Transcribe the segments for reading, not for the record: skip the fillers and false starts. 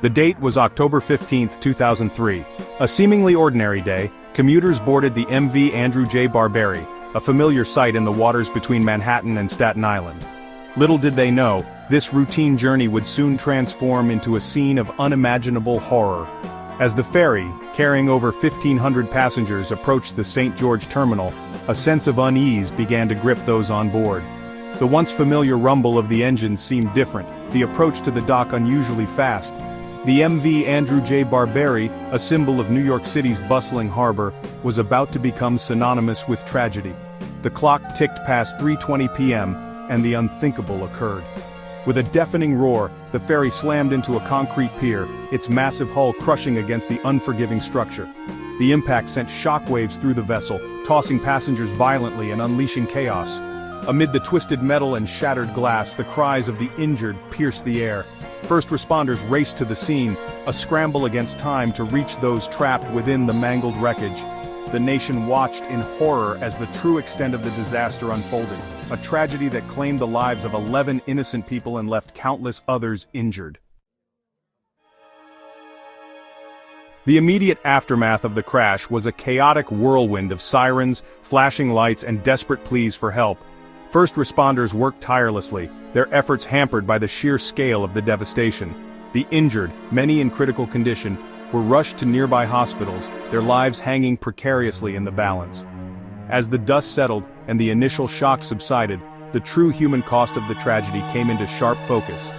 The date was October 15, 2003. A seemingly ordinary day, commuters boarded the MV Andrew J. Barberi, a familiar sight in the waters between Manhattan and Staten Island. Little did they know, this routine journey would soon transform into a scene of unimaginable horror. As the ferry, carrying over 1,500 passengers, approached the St. George terminal, a sense of unease began to grip those on board. The once familiar rumble of the engines seemed different, the approach to the dock unusually fast. The MV Andrew J. Barberi, a symbol of New York City's bustling harbor, was about to become synonymous with tragedy. The clock ticked past 3:20 p.m., and the unthinkable occurred. With a deafening roar, the ferry slammed into a concrete pier, its massive hull crushing against the unforgiving structure. The impact sent shockwaves through the vessel, tossing passengers violently and unleashing chaos. Amid the twisted metal and shattered glass, the cries of the injured pierced the air. First responders raced to the scene, a scramble against time to reach those trapped within the mangled wreckage. The nation watched in horror as the true extent of the disaster unfolded, a tragedy that claimed the lives of 11 innocent people and left countless others injured. The immediate aftermath of the crash was a chaotic whirlwind of sirens, flashing lights, and desperate pleas for help. First responders worked tirelessly, their efforts hampered by the sheer scale of the devastation. The injured, many in critical condition, were rushed to nearby hospitals, their lives hanging precariously in the balance. As the dust settled and the initial shock subsided, the true human cost of the tragedy came into sharp focus.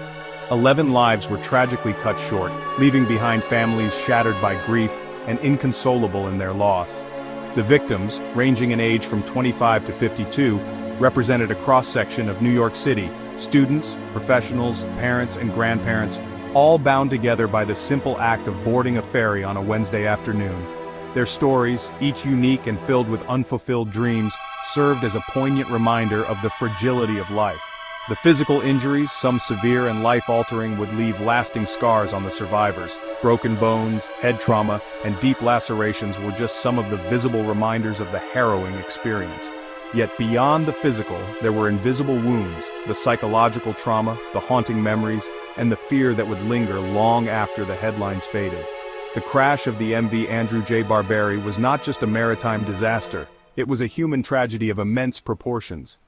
11 lives were tragically cut short, leaving behind families shattered by grief and inconsolable in their loss. The victims, ranging in age from 25 to 52, represented a cross-section of New York City, students, professionals, parents, and grandparents, all bound together by the simple act of boarding a ferry on a Wednesday afternoon. Their stories, each unique and filled with unfulfilled dreams, served as a poignant reminder of the fragility of life. The physical injuries, some severe and life-altering, would leave lasting scars on the survivors. Broken bones, head trauma, and deep lacerations were just some of the visible reminders of the harrowing experience. Yet beyond the physical, there were invisible wounds, the psychological trauma, the haunting memories, and the fear that would linger long after the headlines faded. The crash of the MV Andrew J. Barberi was not just a maritime disaster, it was a human tragedy of immense proportions.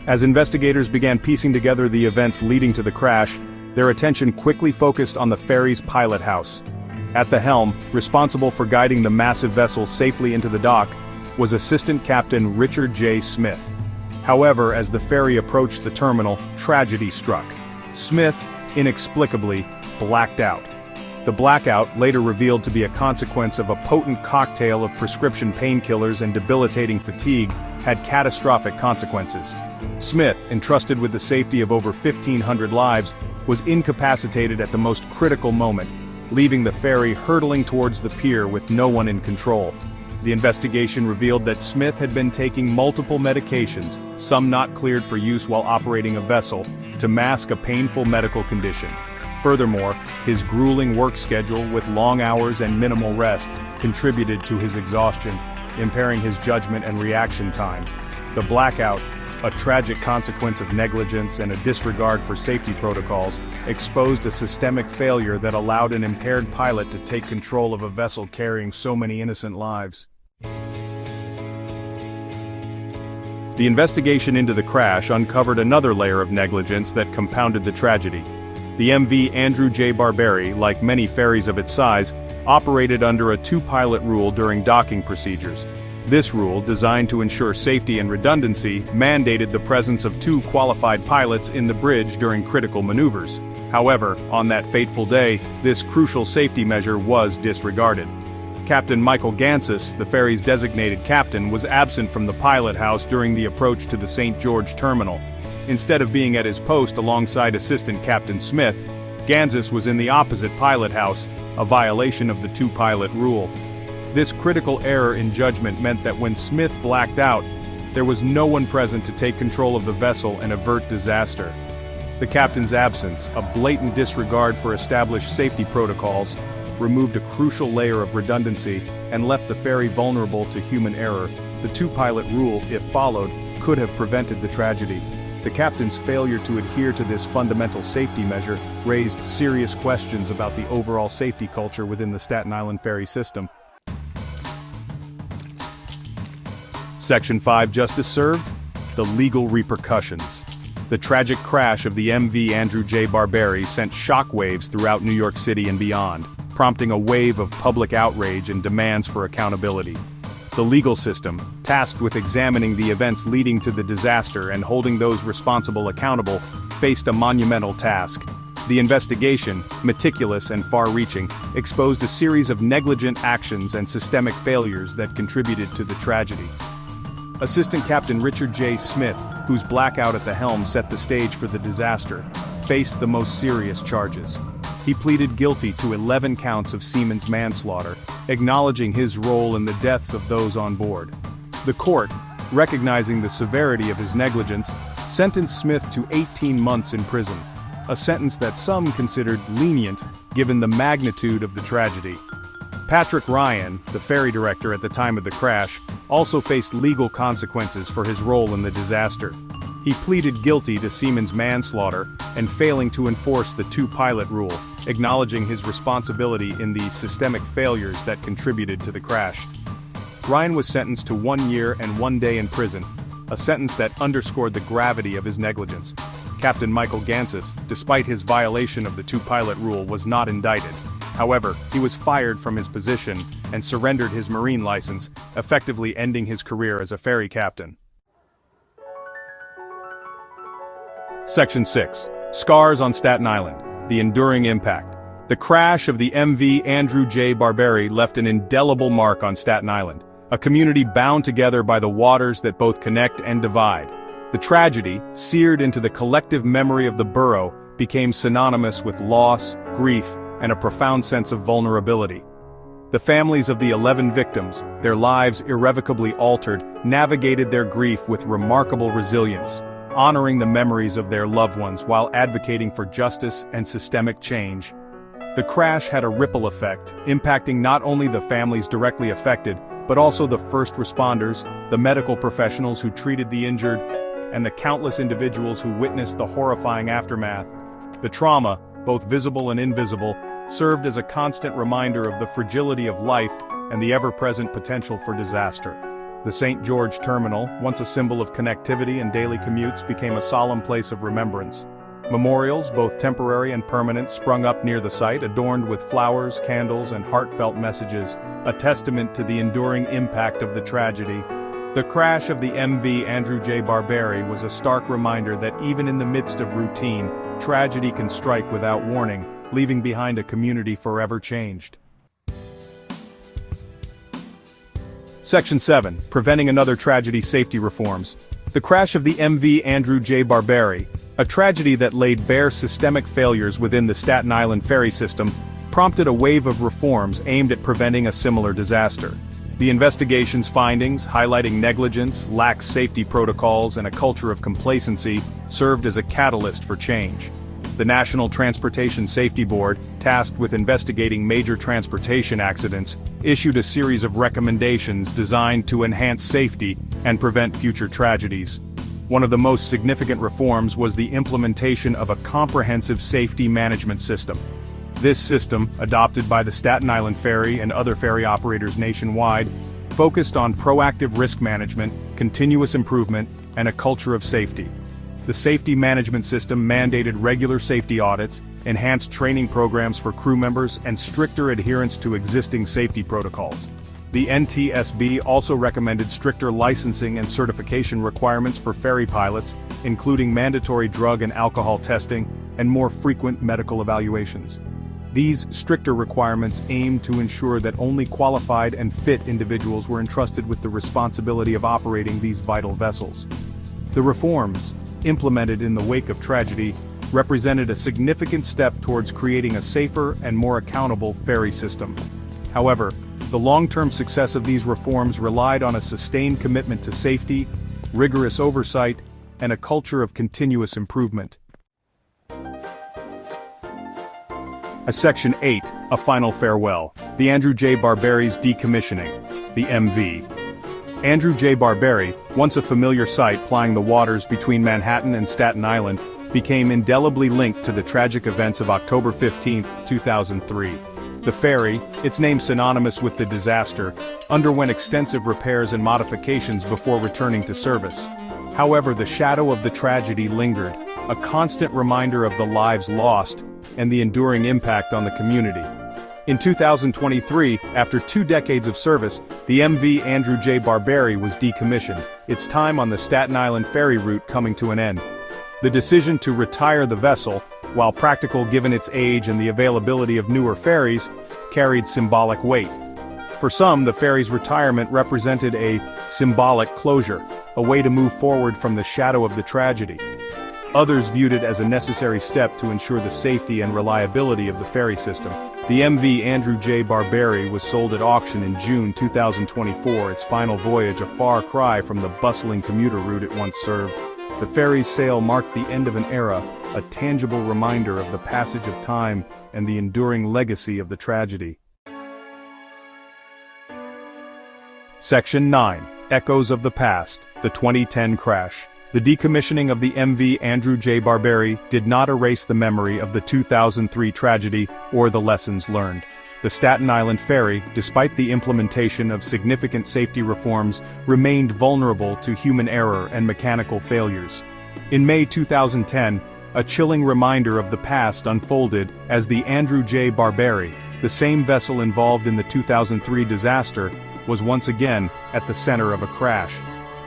As investigators began piecing together the events leading to the crash, their attention quickly focused on the ferry's pilot house. At the helm, responsible for guiding the massive vessel safely into the dock, was Assistant Captain Richard J. Smith. However, as the ferry approached the terminal, tragedy struck. Smith, inexplicably, blacked out. The blackout, later revealed to be a consequence of a potent cocktail of prescription painkillers and debilitating fatigue, had catastrophic consequences. Smith, entrusted with the safety of over 1,500 lives, was incapacitated at the most critical moment, leaving the ferry hurtling towards the pier with no one in control. The investigation revealed that Smith had been taking multiple medications, some not cleared for use while operating a vessel, to mask a painful medical condition. Furthermore, his grueling work schedule with long hours and minimal rest contributed to his exhaustion, impairing his judgment and reaction time. The blackout, a tragic consequence of negligence and a disregard for safety protocols, exposed a systemic failure that allowed an impaired pilot to take control of a vessel carrying so many innocent lives. The investigation into the crash uncovered another layer of negligence that compounded the tragedy. The MV Andrew J. Barberi, like many ferries of its size, operated under a two-pilot rule during docking procedures. This rule, designed to ensure safety and redundancy, mandated the presence of 2 qualified pilots in the bridge during critical maneuvers. However, on that fateful day, this crucial safety measure was disregarded. Captain Michael Gansis, the ferry's designated captain, was absent from the pilot house during the approach to the St. George terminal. Instead of being at his post alongside Assistant Captain Smith, Gansis was in the opposite pilot house, a violation of the two-pilot rule. This critical error in judgment meant that when Smith blacked out, there was no one present to take control of the vessel and avert disaster. The captain's absence, a blatant disregard for established safety protocols, removed a crucial layer of redundancy and left the ferry vulnerable to human error. The two-pilot rule, if followed, could have prevented the tragedy. The captain's failure to adhere to this fundamental safety measure raised serious questions about the overall safety culture within the Staten Island ferry system. Section 5 Justice served? The legal repercussions. The tragic crash of the MV Andrew J. Barberi sent shockwaves throughout New York City and beyond, prompting a wave of public outrage and demands for accountability. The legal system, tasked with examining the events leading to the disaster and holding those responsible accountable, faced a monumental task. The investigation, meticulous and far-reaching, exposed a series of negligent actions and systemic failures that contributed to the tragedy. Assistant Captain Richard J. Smith, whose blackout at the helm set the stage for the disaster, faced the most serious charges. He pleaded guilty to 11 counts of seaman's manslaughter, acknowledging his role in the deaths of those on board. The court, recognizing the severity of his negligence, sentenced Smith to 18 months in prison, a sentence that some considered lenient given the magnitude of the tragedy. Patrick Ryan, the ferry director at the time of the crash, also faced legal consequences for his role in the disaster. He pleaded guilty to seaman's manslaughter and failing to enforce the two-pilot rule, acknowledging his responsibility in the systemic failures that contributed to the crash. Ryan was sentenced to 1 year and 1 day in prison, a sentence that underscored the gravity of his negligence. Captain Michael Gansis, despite his violation of the two-pilot rule, was not indicted. However, he was fired from his position and surrendered his marine license, effectively ending his career as a ferry captain. Section 6. Scars on Staten Island. The enduring impact. The crash of the MV Andrew J. Barberi left an indelible mark on Staten Island, a community bound together by the waters that both connect and divide. The tragedy, seared into the collective memory of the borough, became synonymous with loss, grief, and a profound sense of vulnerability. The families of the 11 victims, their lives irrevocably altered, navigated their grief with remarkable resilience, honoring the memories of their loved ones while advocating for justice and systemic change. The crash had a ripple effect, impacting not only the families directly affected, but also the first responders, the medical professionals who treated the injured, and the countless individuals who witnessed the horrifying aftermath. The trauma, both visible and invisible, served as a constant reminder of the fragility of life and the ever-present potential for disaster. The St. George Terminal, once a symbol of connectivity and daily commutes, became a solemn place of remembrance. Memorials, both temporary and permanent, sprung up near the site, adorned with flowers, candles, and heartfelt messages, a testament to the enduring impact of the tragedy. The crash of the MV Andrew J. Barberi was a stark reminder that even in the midst of routine, tragedy can strike without warning, leaving behind a community forever changed. Section 7. Preventing another tragedy. Safety reforms. The crash of the MV Andrew J. Barberi, a tragedy that laid bare systemic failures within the Staten Island ferry system, prompted a wave of reforms aimed at preventing a similar disaster. The investigation's findings, highlighting negligence, lax safety protocols, and a culture of complacency, served as a catalyst for change. The National Transportation Safety Board, tasked with investigating major transportation accidents, issued a series of recommendations designed to enhance safety and prevent future tragedies. One of the most significant reforms was the implementation of a comprehensive safety management system. This system, adopted by the Staten Island Ferry and other ferry operators nationwide, focused on proactive risk management, continuous improvement, and a culture of safety. The safety management system mandated regular safety audits, enhanced training programs for crew members, and stricter adherence to existing safety protocols. The NTSB also recommended stricter licensing and certification requirements for ferry pilots, including mandatory drug and alcohol testing, and more frequent medical evaluations. These stricter requirements aimed to ensure that only qualified and fit individuals were entrusted with the responsibility of operating these vital vessels. The reforms, implemented in the wake of tragedy, represented a significant step towards creating a safer and more accountable ferry system. However, the long-term success of these reforms relied on a sustained commitment to safety, rigorous oversight, and a culture of continuous improvement. Section 8, a final farewell. The Andrew J. Barberi's decommissioning. The MV. Andrew J. Barberi, once a familiar sight plying the waters between Manhattan and Staten Island, became indelibly linked to the tragic events of October 15, 2003. The ferry, its name synonymous with the disaster, underwent extensive repairs and modifications before returning to service. However, the shadow of the tragedy lingered, a constant reminder of the lives lost and the enduring impact on the community. In 2023, after 2 decades of service, the MV Andrew J. Barberi was decommissioned, its time on the Staten Island ferry route coming to an end. The decision to retire the vessel, while practical given its age and the availability of newer ferries, carried symbolic weight. For some, the ferry's retirement represented a symbolic closure, a way to move forward from the shadow of the tragedy. Others viewed it as a necessary step to ensure the safety and reliability of the ferry system. The MV Andrew J. Barberi was sold at auction in June 2024, its final voyage a far cry from the bustling commuter route it once served. The ferry's sale marked the end of an era, a tangible reminder of the passage of time and the enduring legacy of the tragedy. Section 9. Echoes of the Past, the 2010 Crash. The decommissioning of the MV Andrew J. Barberi did not erase the memory of the 2003 tragedy or the lessons learned. The Staten Island ferry, despite the implementation of significant safety reforms, remained vulnerable to human error and mechanical failures. In May 2010, a chilling reminder of the past unfolded as the Andrew J. Barberi, the same vessel involved in the 2003 disaster, was once again at the center of a crash.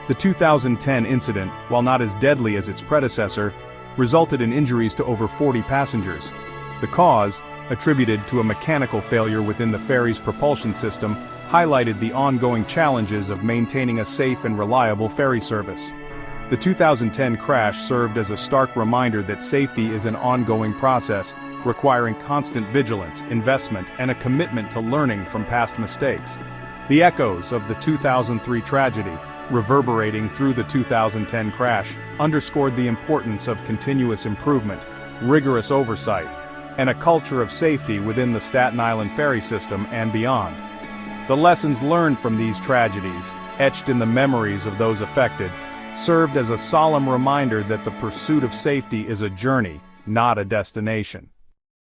The 2010 incident, while not as deadly as its predecessor, resulted in injuries to over 40 passengers. The cause, attributed to a mechanical failure within the ferry's propulsion system, highlighted the ongoing challenges of maintaining a safe and reliable ferry service. The 2010 crash served as a stark reminder that safety is an ongoing process, requiring constant vigilance, investment, and a commitment to learning from past mistakes. The echoes of the 2003 tragedy, reverberating through the 2010 crash, underscored the importance of continuous improvement, rigorous oversight, and a culture of safety within the Staten Island ferry system and beyond. The lessons learned from these tragedies, etched in the memories of those affected, served as a solemn reminder that the pursuit of safety is a journey, not a destination.